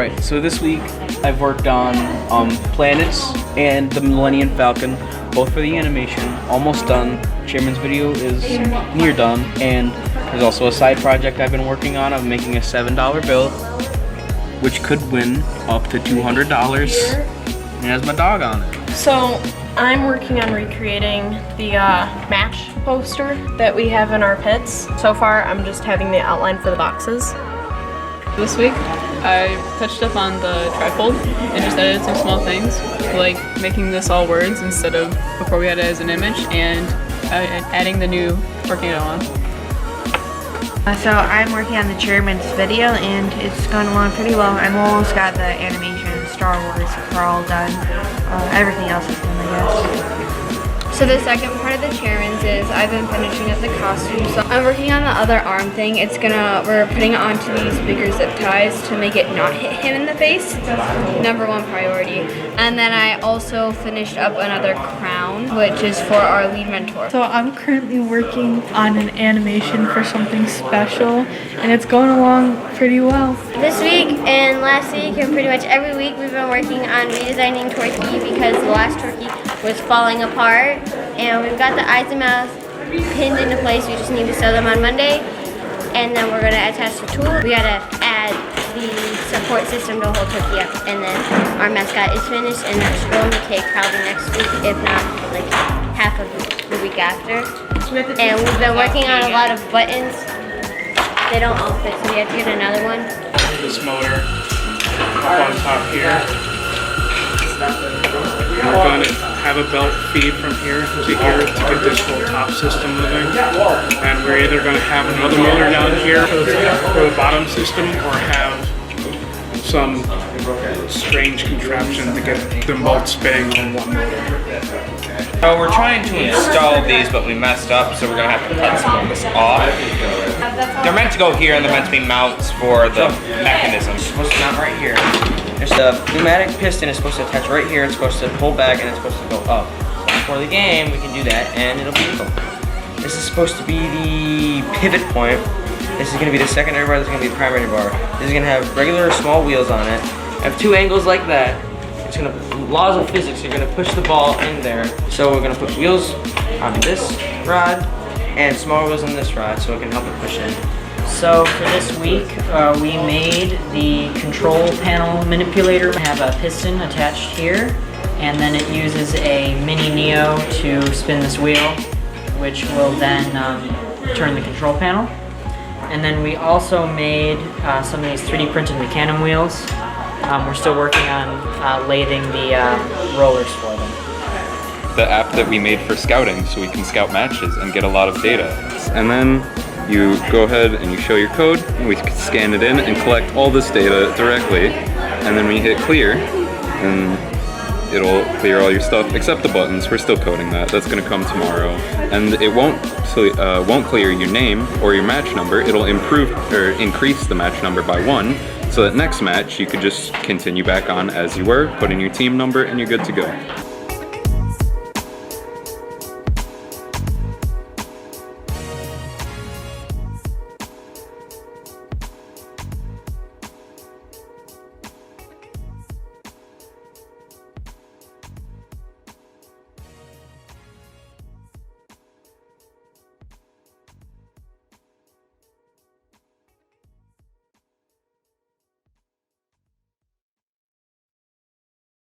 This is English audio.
Alright, so this week I've worked on planets and the Millennium Falcon, both for the animation, almost done. Chairman's video is near done, and there's also a side project I've been working on of making a $7 bill, which could win up to $200, and has my dog on it. So I'm working on recreating the match poster that we have in our pits. So far I'm just having the outline for the boxes. This week I touched up on the TRIFOLD and just edited some small things, like making this all words instead of before we had it as an image, and adding the new Torque-Nados on. So I'm working on the chairman's video and it's going along pretty well. I'm almost got the animation, Star Wars are all done. Everything else is done, I guess. So the second part of the chairman's is I've been finishing up the costume. So I'm working on the other arm thing. We're putting it onto these bigger zip ties to make it not hit him in the face. Number one priority. And then I also finished up another crown, which is for our lead mentor. So I'm currently working on an animation for something special, and it's going along pretty well. This week and last week and pretty much every week we've been working on redesigning Torque because the last Torque was falling apart, and we've got the eyes and mouths pinned into place. We just need to sew them on Monday, and then we're gonna attach the tool. We gotta add the support system to hold Torque up, and then our mascot is finished, and that should only take probably next week, if not like half of the week after. And we've been working on a lot of buttons. They don't all fit, so we have to get another one. This motor up on top here. We're going to have a belt feed from here to here to get this whole top system moving. And we're either going to have another motor down here for the bottom system, or have some strange contraption to get them both spinning on one motor. We're trying to install these, but we messed up, so we're going to have to cut some of this off. They're meant to go here, and they're meant to be mounts for the mechanism. It's supposed to mount right here. There's the pneumatic piston is supposed to attach right here. It's supposed to pull back, and it's supposed to go up. So before the game, we can do that, and it'll be cool. This is supposed to be the pivot point. This is going to be the secondary bar. This is going to be the primary bar. This is going to have regular small wheels on it. I have two angles like that. It's going to, laws of physics, you're going to push the ball in there. So we're going to put wheels on this rod and smaller wheels on this rod, so it can help it push in. So for this week, we made the control panel manipulator. We have a piston attached here, and then it uses a mini Neo to spin this wheel, which will then turn the control panel. And then we also made some of these 3D printed Mecanum wheels. We're still working on lathing the rollers for them. The app that we made for scouting, so we can scout matches and get a lot of data. And then you go ahead and you show your code, and we can scan it in and collect all this data directly. And then when you hit clear, and it'll clear all your stuff except the buttons. We're still coding that. That's going to come tomorrow. And it won't clear your name or your match number. It'll increase the match number by 1, so that next match you could just continue back on as you were, put in your team number, and you're good to go.